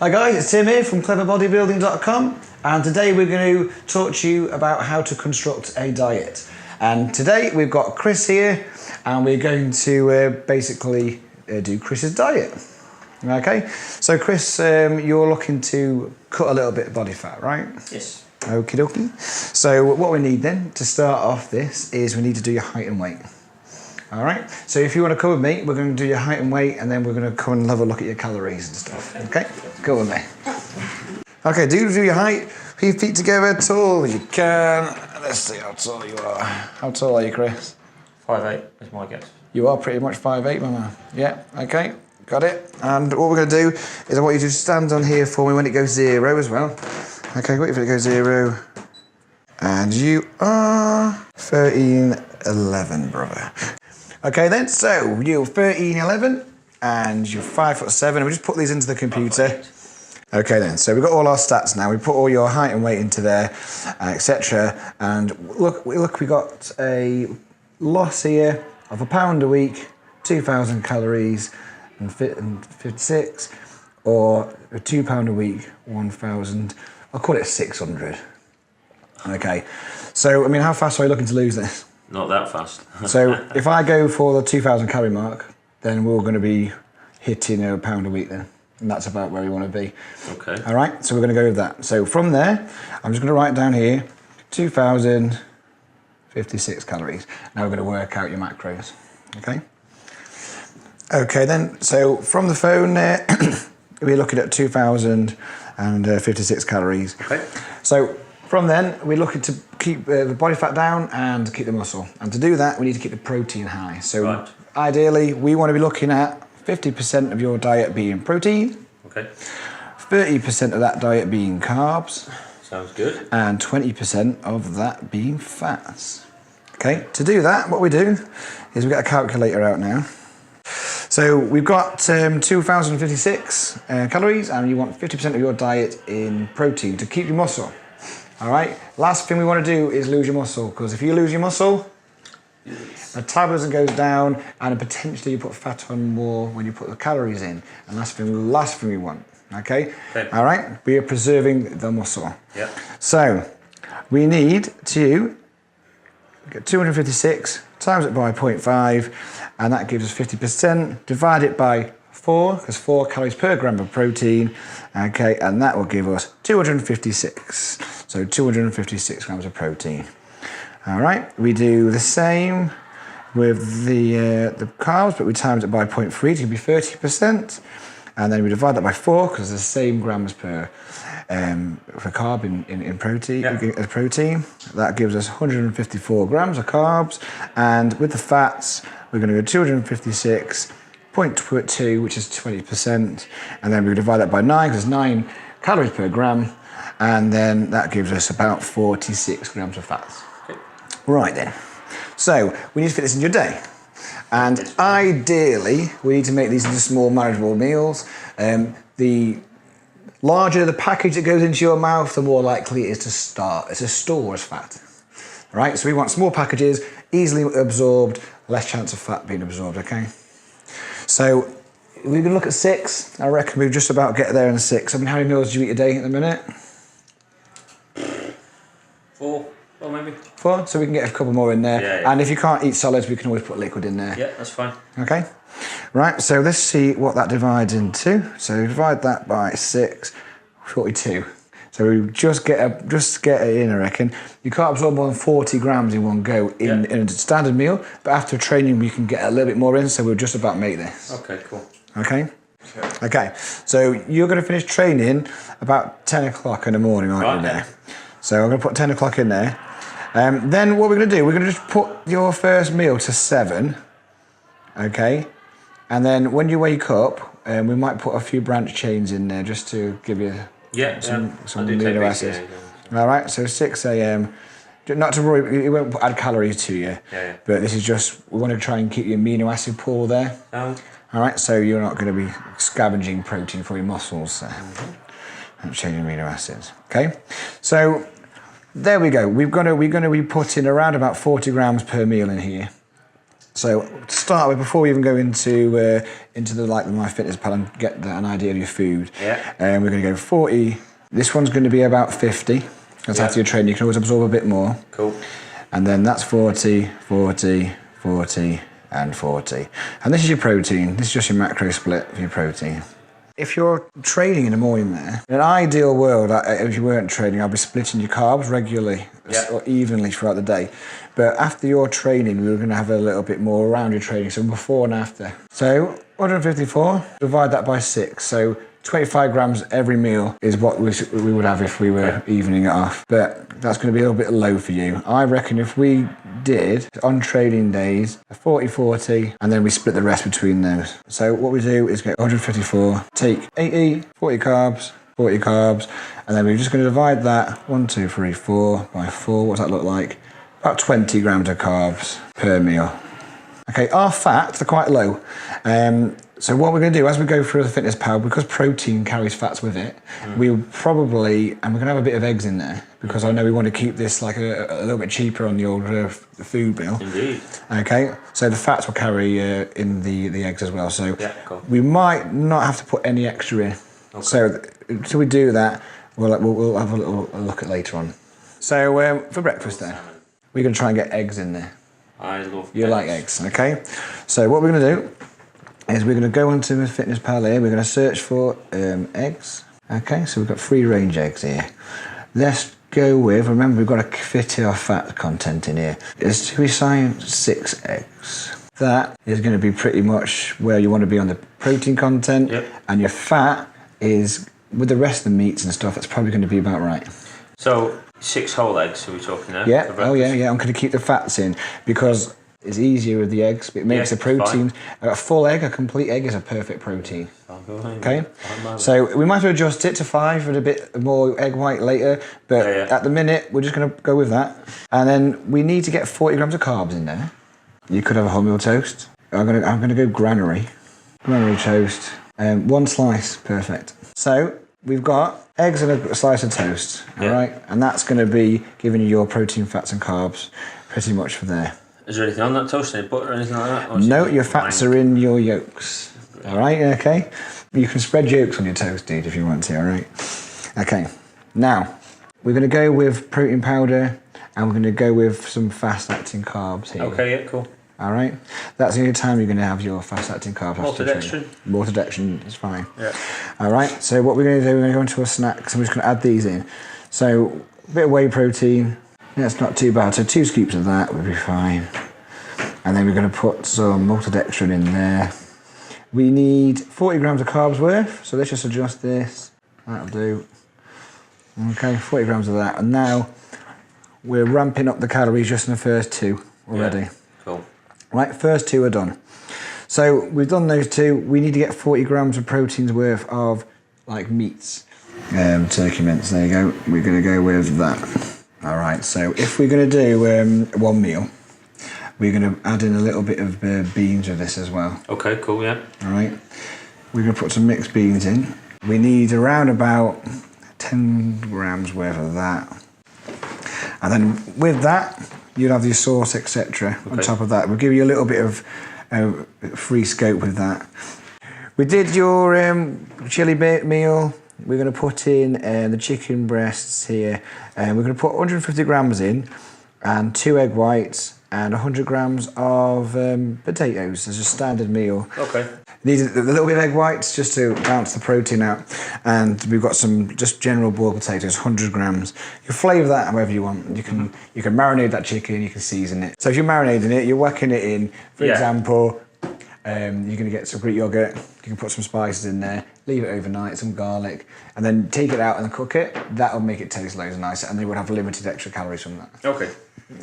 Hi guys, it's Tim here from cleverbodybuilding.com, and today we're going to talk to you about how to construct a diet. And today we've got Chris here, and we're going to basically do Chris's diet. Okay, so Chris, you're looking to cut a little bit of body fat, right? Yes. Okie dokie. So what we need then to start off this is we need to do your height and weight. All right, so if you want to come with me, we're going to do your height and weight, and then we're going to come and have a look at your calories and stuff. Okay? Go with me. Okay, do your height. Put your feet together, tall as you can. Let's see how tall you are. How tall are you, Chris? 5'8" is my guess. You are pretty much 5'8", my man. Yeah, okay, got it. And what we're going to do is I want you to stand on here for me when it goes 0 as well. Okay, wait for it to go 0. And you are 13'11", brother. Okay then, so you're 13'11", and you're 5'7". We just put these into the computer. Okay then, so we've got all our stats now. We put all your height and weight into there, etc. And look, we got a loss here of £1 a week, 2,000 calories, and 56, or a £2 a week, 1,000. I'll call it 600. Okay, so I mean, how fast are you looking to lose this? Not that fast. So if I go for the 2,000 calorie mark, then we're going to be hitting £1 a week then. And that's about where we want to be. Okay. All right, so we're going to go with that. So from there, I'm just going to write down here, 2,056 calories. Now we're going to work out your macros, okay? Okay then, so from the phone there, we're looking at 2,056 calories. Okay. So from then, we're looking to keep the body fat down and keep the muscle. And to do that, we need to keep the protein high. So ideally, we want to be looking at 50% of your diet being protein. Okay. 30% of that diet being carbs. Sounds good. And 20% of that being fats. Okay, to do that, what we do is we get a calculator out now. So we've got 2,056 calories, and you want 50% of your diet in protein to keep your muscle. All right, last thing we want to do is lose your muscle, because if you lose your muscle, metabolism goes down, and potentially you put fat on more when you put the calories in. And last thing we want, okay? All right, we are preserving the muscle. Yeah. So we need to get 256, times it by 0.5, and that gives us 50%. Divide it by 4, because 4 calories per gram of protein, okay, and that will give us 256. So 256 grams of protein. All right, we do the same with the carbs, but we times it by 0.3 to be 30%, and then we divide that by 4 because it's the same grams per for carb in protein. As protein, that gives us 154 grams of carbs, and with the fats, we're going to go 256.2, which is 20%, and then we divide that by 9 because it's 9 calories per gram, and then that gives us about 46 grams of fats. Okay. Right then, so we need to fit this in your day, and ideally we need to make these into small manageable meals. The larger the package that goes into your mouth, the more likely it is to store as fat. Right, so we want small packages, easily absorbed, less chance of fat being absorbed, okay? So we're gonna look at 6. I reckon we'll just about get there in 6. I mean, how many meals do you eat a day at the minute? 4, or maybe. 4, so we can get a couple more in there. Yeah. And if you can't eat solids, we can always put liquid in there. Yeah, that's fine. Okay. Right, so let's see what that divides into. So divide that by 6, 42. So we just get it in, I reckon. You can't absorb more than 40 grams in one go in a standard meal, but after training we can get a little bit more in, so we'll just about make this. Okay, cool. Okay? Okay, so you're going to finish training about 10 o'clock in the morning, aren't you, there? So I'm going to put 10 o'clock in there. Then what we're going to do, we're going to just put your first meal to 7, okay? And then when you wake up, we might put a few branch chains in there just to give you some amino acids. All right, so 6 a.m. Not to worry, it won't add calories to you, but this is just, we want to try and keep your amino acid pool there. All right, so you're not going to be scavenging protein for your muscles. And changing amino acids. Okay, so there we go. We're going to be putting around about 40 grams per meal in here. So to start with, before we even go into the MyFitnessPal and get an idea of your food, we're going to go 40. This one's going to be about 50. That's after your training. You can always absorb a bit more. Cool. And then that's 40, 40, 40, and 40. And this is your protein. This is just your macro split for your protein. If you're training in the morning there, in an ideal world, if you weren't training, I'd be splitting your carbs regularly or evenly throughout the day. But after your training, we were going to have a little bit more around your training, so before and after. So 154, divide that by 6. So 25 grams every meal is what we would have if we were evening it off. But that's going to be a little bit low for you. I reckon if we did, on training days, a 40-40, and then we split the rest between those. So what we do is get 154, take 80, 40 carbs, and then we're just going to divide that 1, 2, 3, 4 by 4. What does that look like? About 20 grams of carbs per meal. Okay, our fats are quite low. So what we're going to do as we go through the MyFitnessPal, because protein carries fats with it, we're going to have a bit of eggs in there, because I know we want to keep this like a little bit cheaper on the old food bill. Indeed. Okay, so the fats will carry in the eggs as well. So we might not have to put any extra in. Okay. So until we do that, we'll have a little look at later on. So for breakfast then, we're going to try and get eggs in there. I love eggs. You like eggs, okay? So what we're going to do is we're going to go onto the MyFitnessPal here. We're going to search for eggs. Okay, so we've got free range eggs here. Let's go with, remember we've got to fit our fat content in here. It's to be assigned 6 eggs. That is going to be pretty much where you want to be on the protein content. Yep. And your fat is, with the rest of the meats and stuff, it's probably going to be about right. So 6 whole eggs, are we talking there? Yeah, I'm going to keep the fats in because it's easier with the eggs. It makes the protein. A full egg, a complete egg is a perfect protein. Okay? So we might have to adjust it to 5 with a bit more egg white later, but at the minute, we're just going to go with that. And then we need to get 40 grams of carbs in there. You could have a wholemeal toast. I'm going to go granary toast. 1 slice, perfect. So we've got eggs and a slice of toast, all right? And that's going to be giving you your protein, fats and carbs pretty much for there. Is there anything on that toast, any butter or anything like that? No, your fats are in your yolks, all right, okay? You can spread yolks on your toast, dude, if you want to, all right? Okay, now, we're going to go with protein powder and we're going to go with some fast-acting carbs here. Okay, yeah, cool. All right, that's the only time you're going to have your fast-acting carbs. Maltodextrin? Maltodextrin is fine. Yeah. All right, so what we're going to do, we're going to go into our snacks and we're just going to add these in. So, a bit of whey protein, that's not too bad. So 2 scoops of that would be fine. And then we're going to put some maltodextrin in there. We need 40 grams of carbs worth, so let's just adjust this. That'll do. Okay, 40 grams of that. And now we're ramping up the calories just in the first 2 already. Yeah, cool. Right, first 2 are done. So we've done those 2. We need to get 40 grams of proteins worth of like meats. Turkey mince, there you go. We're going to go with that. All right, so if we're going to do 1 meal, we're going to add in a little bit of beans with this as well. Okay, cool, yeah. All right, we're going to put some mixed beans in. We need around about 10 grams worth of that. And then with that, you'll have your sauce, etc. on top of that. We'll give you a little bit of free scope with that. We did your chili meal. We're going to put in the chicken breasts here. And we're going to put 150 grams in and 2 egg whites and 100 grams of potatoes as a standard meal. Okay. Need a little bit of egg whites just to balance the protein out. And we've got some just general boiled potatoes, 100 grams. You flavour that however you want. You can marinate that chicken, you can season it. So if you're marinating it, you're whacking it in. For example, you're going to get some Greek yogurt. You can put some spices in there, leave it overnight, some garlic, and then take it out and cook it. That'll make it taste loads nicer, and they would have limited extra calories from that. Okay.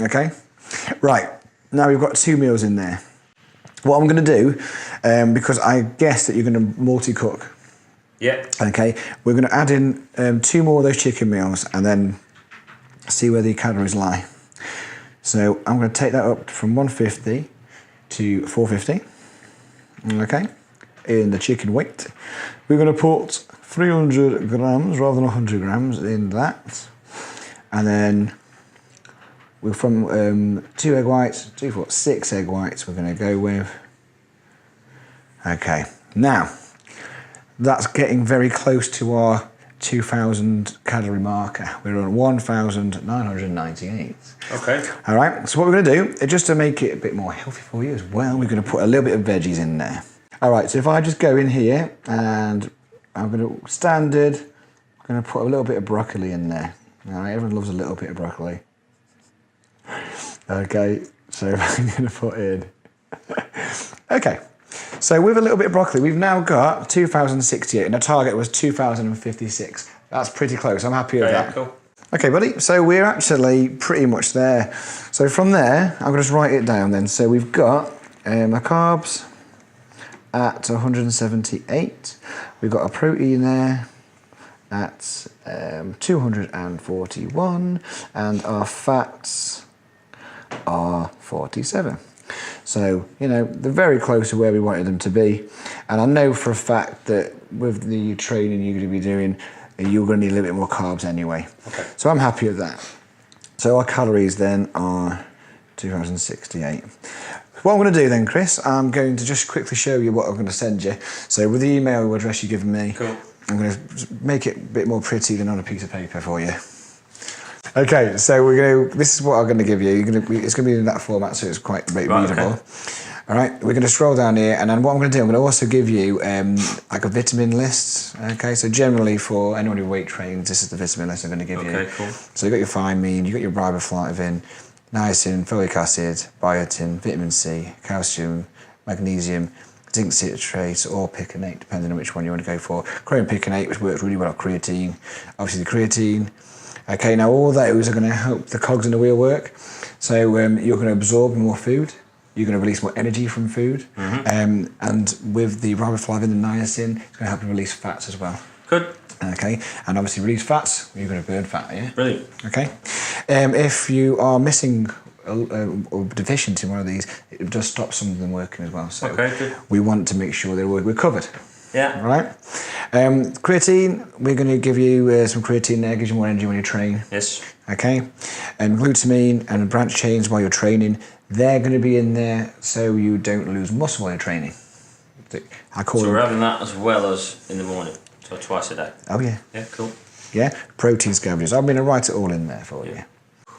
Okay? Right. Now we've got 2 meals in there. What I'm going to do, because I guess that you're going to multi-cook. Yeah. Okay. We're going to add in 2 more of those chicken meals and then see where the calories lie. So I'm going to take that up from 150 to 450. Okay. In the chicken weight. We're going to put 300 grams rather than 100 grams in that. And then we're from 2 egg whites, 2, 4, 6 egg whites we're going to go with. Okay, now that's getting very close to our 2,000 calorie marker. We're on 1,998. Okay. All right, so what we're going to do is just to make it a bit more healthy for you as well, we're going to put a little bit of veggies in there. All right, so if I just go in here and I'm going to standard, I'm going to put a little bit of broccoli in there. All right, everyone loves a little bit of broccoli. Okay, so I'm going to put in. Okay, so with a little bit of broccoli, we've now got 2,068, and the target was 2,056. That's pretty close. I'm happy with that. Cool. Okay, buddy. So we're actually pretty much there. So from there, I'm going to just write it down then. So we've got our carbs at 178. We've got our protein there at 241, and our fats are 47. So, you know, they're very close to where we wanted them to be. And I know for a fact that with the training you're going to be doing, you're going to need a little bit more carbs anyway. Okay. So I'm happy with that. So our calories then are 2,068. What I'm going to do then, Chris, I'm going to just quickly show you what I'm going to send you. So with the email address you've given me, cool. I'm going to make it a bit more pretty than on a piece of paper for you. Okay, so this is what I'm going to give you. It's going to be in that format, so it's quite readable. Okay. All right, we're going to scroll down here, and then what I'm going to do, I'm going to also give you like a vitamin list. Okay, so generally for anyone who weight trains, this is the vitamin list I'm going to give you. Okay, cool. So you've got your thiamine, you've got your riboflavin, niacin, folic acid, biotin, vitamin C, calcium, magnesium, zinc citrate, or piconate, depending on which one you want to go for. Chromium piconate, which works really well with creatine. Obviously the creatine. Okay, now all those are going to help the cogs in the wheel work. So you're going to absorb more food. You're going to release more energy from food. Mm-hmm. And with the riboflavin and niacin, it's going to help you release fats as well. Good. Okay, and obviously release fats, you're going to burn fat, yeah? Brilliant. Okay. If you are missing or deficient in one of these, it does stop some of them working as well. So okay, good. We want to make sure that we're covered. Yeah. All right. Creatine, we're going to give you some creatine there, gives you more energy when you train. Yes. Okay. Glutamine and branch chains while you're training, they're going to be in there so you don't lose muscle while you're training. So we're having that as well as in the morning, so twice a day. Oh yeah. Yeah, cool. Yeah, protein scavengers. I'm going to write it all in there for you.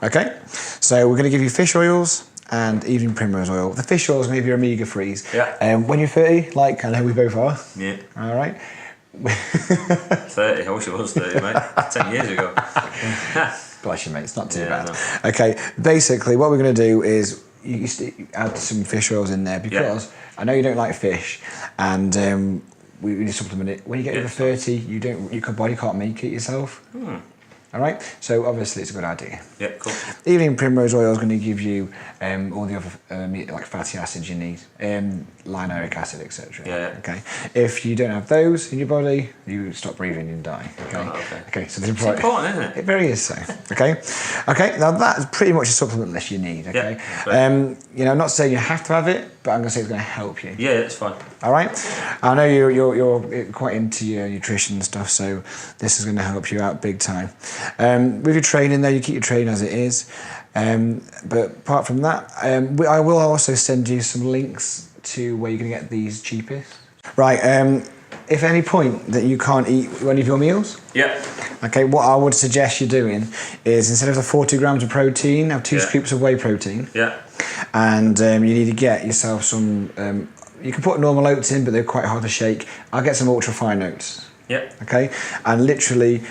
Okay. So we're going to give you fish oils and evening primrose oil. The fish oil is going to be your omega-3s. Yeah. When you're 30, like I know we both are. Yeah. All right. 30, I wish it was 30, mate. 10 years ago. Bless you, mate. It's not too bad. No. Okay. Basically, what we're going to do is you add some fish oils in there because I know you don't like fish, and we need to supplement it. When you get over 30, your body can't make it yourself. All right, so obviously it's a good idea. Yeah, cool. Evening primrose oil is going to give you all the other like fatty acids you need, linoleic acid, etc. Yeah. Okay. If you don't have those in your body, you stop breathing and die. Okay. Oh, okay. Okay. So it's important, isn't it? It very is so. Okay. Okay. Now that's pretty much a supplement list you need. Okay. Yeah, you know, I'm not saying you have to have it, but I'm going to say it's going to help you. Yeah, it's fine. All right. I know you're quite into your nutrition and stuff, so this is going to help you out big time. With your training, though, you keep your training as it is. But apart from that, I will also send you some links to where you're going to get these cheapest. Right. If at any point that you can't eat one of your meals, okay, what I would suggest you doing is instead of the 40 grams of protein, have 2 scoops of whey protein. Yeah. And you need to get yourself some. You can put normal oats in, but they're quite hard to shake. I'll get some ultra fine oats. Yeah. Okay, and literally,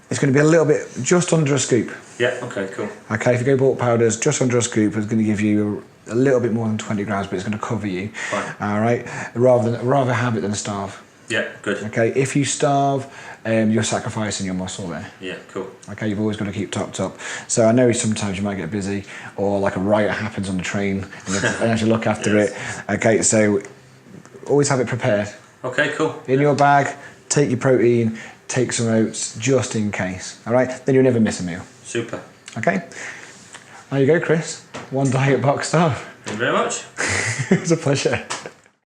it's going to be a little bit just under a scoop. Yeah. Okay. Cool. Okay, if you go bulk powders, just under a scoop is going to give you a little bit more than 20 grams, but it's going to cover you. Fine. All right, rather have it than starve. Yeah. Good. Okay, if you starve, you're sacrificing your muscle there. Yeah. Cool. Okay, you've always got to keep topped up. So I know sometimes you might get busy, or like a riot happens on the train, and you have to look after it. Okay, so always have it prepared. Okay. Cool. In your bag, take your protein, take some oats, just in case. All right, then you'll never miss a meal. Super. Okay. There you go, Chris. One diet boxed up. Thank you very much. It was a pleasure.